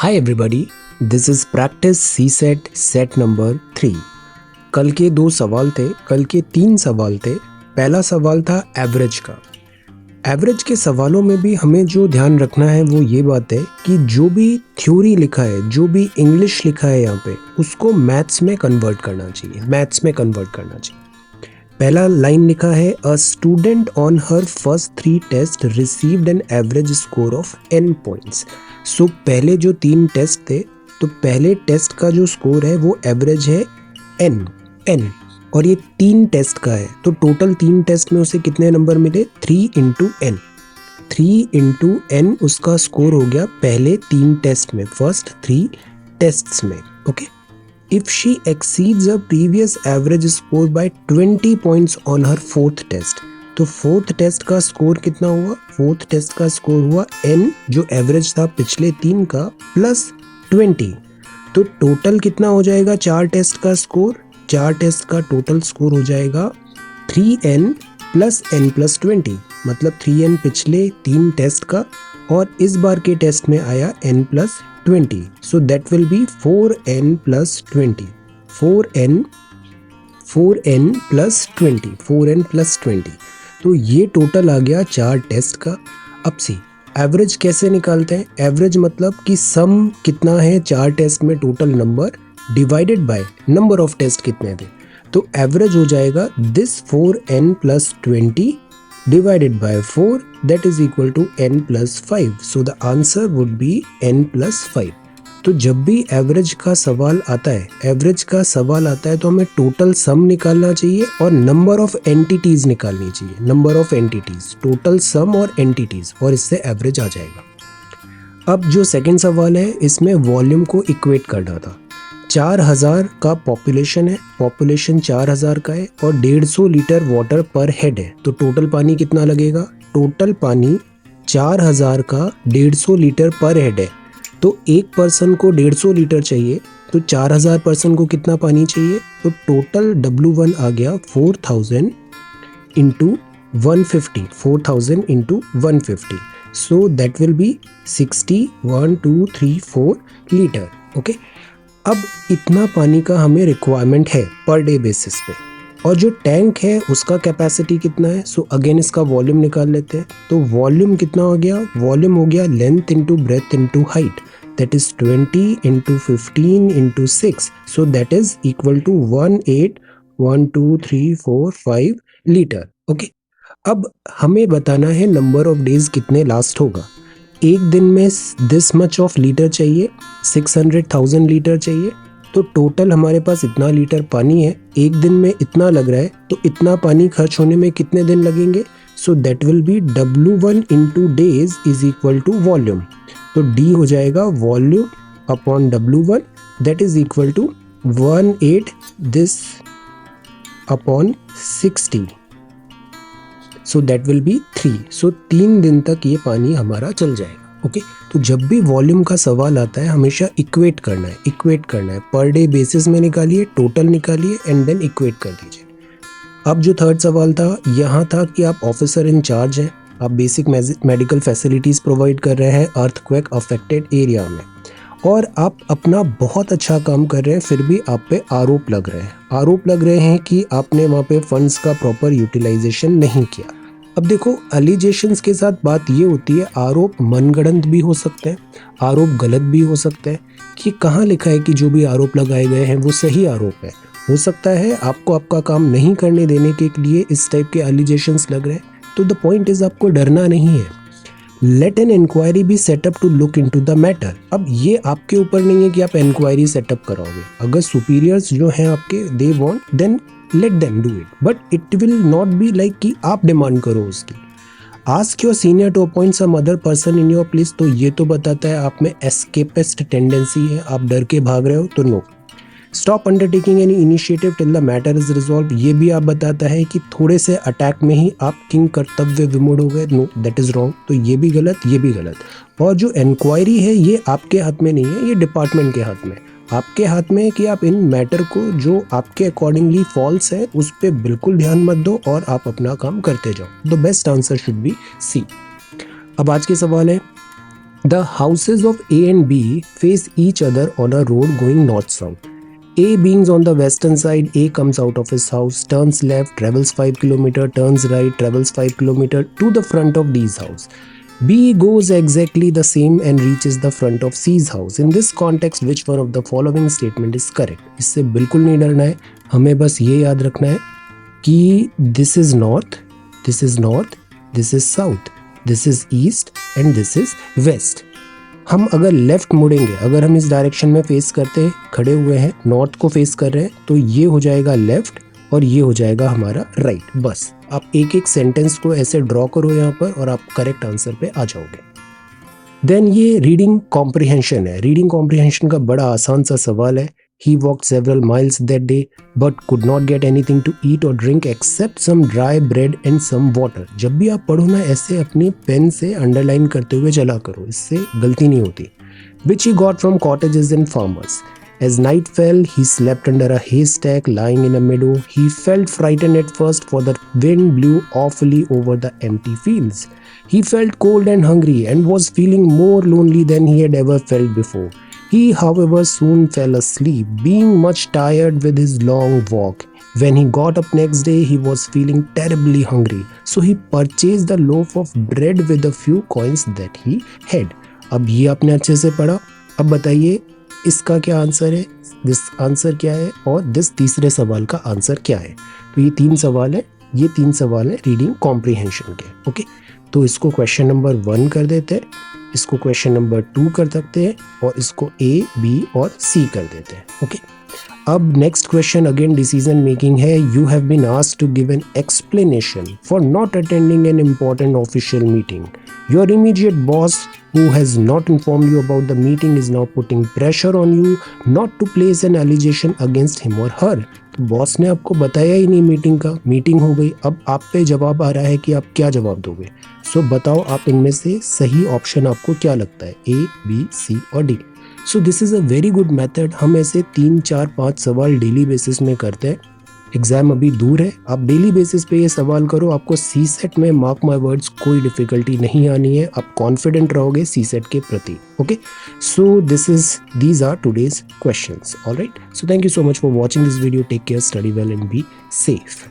Hi everybody, this is practice C set set number 3। कल के 2 सवाल थे, कल के 3 सवाल थे। पहला सवाल था एवरेज का। एवरेज के सवालों में भी हमें जो ध्यान रखना है वो ये बात है कि जो भी थ्योरी लिखा है, जो भी इंग्लिश लिखा है यहाँ पे, उसको मैथ्स में कन्वर्ट करना चाहिए। पहला लाइन लिखा है, a student on her first 3 test received an average score of n points. So पहले जो 3 टेस्ट थे, तो पहले टेस्ट का जो स्कोर है वो एवरेज है n, और ये 3 टेस्ट का है, तो टोटल 3 टेस्ट में उसे कितने नंबर मिले? 3 इंटू n उसका स्कोर हो गया पहले 3 टेस्ट में, फर्स्ट 3 टेस्ट्स में। Okay, if she exceeds her previous average score by 20 points on her 4th test, तो 4th टेस्ट का स्कोर कितना हुआ? 4th टेस्ट का स्कोर हुआ n, जो एवरेज था पिछले 3 का, प्लस 20। तो टोटल कितना हो जाएगा 4 टेस्ट का स्कोर? 4 टेस्ट का टोटल स्कोर हो जाएगा 3n प्लस n प्लस 20, मतलब 3n पिछले 3 टेस्ट का, और इस बार के टेस्ट में आया n plus 20, so that will be 4n plus 20, 4n plus 20। तो ये टोटल आ गया 4 टेस्ट का। अब से एवरेज कैसे निकालते हैं? एवरेज मतलब कि सम कितना है 4 टेस्ट में total number divided by number of test कितने थे। तो एवरेज हो जाएगा this 4n plus 20 divided by 4, that is equal to n plus 5. So the answer would be n plus 5. तो जब भी एवरेज का सवाल आता है तो हमें टोटल सम निकालना चाहिए और नंबर ऑफ एंटिटीज निकालनी चाहिए, number of entities, total sum और एंटिटीज, और इससे एवरेज आ जाएगा। अब जो सेकंड सवाल है, इसमें वॉल्यूम को इक्वेट करना था। 4000 का पॉपुलेशन है, पॉपुलेशन 4000 का है, और 150 लीटर वाटर पर हेड है, तो टोटल पानी कितना लगेगा? टोटल पानी 4000 का 150 लीटर पर हेड है, तो एक पर्सन को 150 लीटर चाहिए, तो 4000 पर्सन को कितना पानी चाहिए? तो टोटल W1 आ गया 4000 into 150, 4000 into 150, so that will B 60, 1 2 3 4 litre. Okay, अब इतना पानी का हमें रिक्वायरमेंट है पर डे बेसिस पे, और जो टैंक है उसका कैपेसिटी कितना है? सो अगेन इसका वॉल्यूम निकाल लेते हैं। तो वॉल्यूम कितना हो गया? वॉल्यूम हो गया length into breadth into height, that is 20 into 15 into 6, so that is equal to 181234 litre. Okay, अब हमें बताना है नंबर ऑफ डेज कितने लास्ट होगा। एक दिन में दिस मच ऑफ लीटर चाहिए, 600,000 लीटर चाहिए, तो टोटल हमारे पास इतना लीटर पानी है, एक दिन में इतना लग रहा है, तो इतना पानी खर्च होने में कितने दिन लगेंगे? So that will be W1 into days is equal to volume, तो D हो जाएगा volume upon W1, that is equal to 18 this upon 60, so that will be 3। So 3 दिन तक ये पानी हमारा चल जाएगा। ओके, तो जब भी वॉल्यूम का सवाल आता है हमेशा इक्वेट करना है, पर डे बेसिस में निकालिए, टोटल निकालिए, एंड देन इक्वेट कर दीजिए। अब जो थर्ड सवाल था, यहाँ था कि आप ऑफिसर इन चार्ज हैं, आप बेसिक मेडिकल फैसिलिटीज प्रोवाइड कर रहे हैं अर्थक्वेक अफेक्टेड एरिया में, और आप अपना बहुत अच्छा काम कर रहे हैं, फिर भी आप पे आरोप लग रहे हैं कि आपने वहाँ पे फंड्स का प्रॉपर यूटिलाइजेशन नहीं किया। अब देखो, एलिगेशंस के साथ बात ये होती है, आरोप मनगढ़ंत भी हो सकते हैं, आरोप गलत भी हो सकते हैं, कि कहाँ लिखा है कि जो भी आरोप लगाए गए हैं वो सही आरोप है। हो सकता है आपको आपका काम नहीं करने देने के लिए इस टाइप के एलिगेशंस लग रहे हैं, तो द पॉइंट इज आपको डरना नहीं है। Let an inquiry be set up to look into the matter. अब ये आपके ऊपर नहीं है कि आप इंक्वायरी सेटअप कराओगे, अगर सुपीरियर्स जो हैं आपके they want, then let them do it, but it will not be like कि आप डिमांड करो उसकी। Ask your senior to appoint some other person in your place, तो ये तो बताता है आप में एस्केपिस्ट टेंडेंसी है, आप डर के भाग रहे हो, तो no. Stop undertaking any initiative till the matter is resolve, ये भी आप बताता है कि थोड़े से अटैक में ही आप किंग कर्तव्य विमूढ़ हो गए, नो, दैट इज रॉन्ग, तो ये भी गलत। और जो इंक्वायरी है ये आपके हाथ में नहीं है, ये डिपार्टमेंट के हाथ में। आपके हाथ में है कि आप इन मैटर को जो आपके अकॉर्डिंगली फॉल्स है उस पर बिल्कुल ध्यान मत दो और आप अपना काम करते जाओ। The best answer should be C. अब आज के सवाल है, The houses of A and B face each other on a road going north-south. A being on the western side, A comes out of his house, turns left, travels 5 km, turns right, travels 5 km to the front of D's house. B goes exactly the same and reaches the front of C's house. In this context, which one of the following statement is correct? इससे बिल्कुल नहीं डरना है, हमें बस ये याद रखना है कि this is north, this is north, this is south, this is east and this is west. हम अगर लेफ्ट मुड़ेंगे, अगर हम इस डायरेक्शन में फेस करते हैं, खड़े हुए हैं, नॉर्थ को फेस कर रहे हैं, तो ये हो जाएगा लेफ्ट और ये हो जाएगा हमारा राइट। बस आप एक एक सेंटेंस को ऐसे ड्रॉ करो यहाँ पर और आप करेक्ट आंसर पे आ जाओगे। देन ये रीडिंग कॉम्प्रिहेंशन है। रीडिंग कॉम्प्रिहेंशन का बड़ा आसान सा सवाल है। He walked several miles that day but could not get anything to eat or drink except some dry bread and some water. जब भी आप पढ़ो ना, ऐसे अपनी पेन से अंडरलाइन करते हुए चला करो, इससे गलती नहीं होती। Which he got from cottages and farmers. As night fell, he slept under a haystack lying in a meadow. He felt frightened at first, for the wind blew awfully over the empty fields. He felt cold and hungry and was feeling more lonely than he had ever felt before. He, however, soon fell asleep, being much tired with his long walk. When he got up next day, he was feeling terribly hungry. So he purchased the loaf of bread with a few coins that he had. अब ये आपने अच्छे से पढ़ा। अब बताइए इसका क्या आंसर है, दिस आंसर क्या है और दिस तीसरे सवाल का आंसर क्या है। तो ये तीन सवाल है, ये तीन सवाल है रीडिंग कॉम्प्रिहेंशन के। ओके, तो इसको क्वेश्चन नंबर 1 कर देते हैं, इसको क्वेश्चन नंबर 2 कर सकते हैं और इसको A, B और C कर देते हैं। ओके, अब next question again decision making है। You have been asked to give an explanation for not attending an important official meeting. Your immediate boss who has not informed you about the meeting is now putting pressure on you not to place an allegation against him or her. तो boss ने आपको बताया ही नहीं meeting का, meeting हो गई, अब आप पे जवाब आ रहा है कि आप क्या जवाब दोगे। सो बताओ आप इनमें से सही ऑप्शन आपको क्या लगता है, A, B, C और D। So this is a very good method. हम ऐसे 3, 4, 5 सवाल डेली बेसिस में करते हैं। एग्जाम अभी दूर है, आप डेली बेसिस पे ये सवाल करो, आपको सी सेट में मार्क माय वर्ड्स कोई डिफिकल्टी नहीं आनी है, आप कॉन्फिडेंट रहोगे सी सेट के प्रति। Okay, so these are today's questions. Alright, so thank you so much for watching this video. Take care, study well and be safe.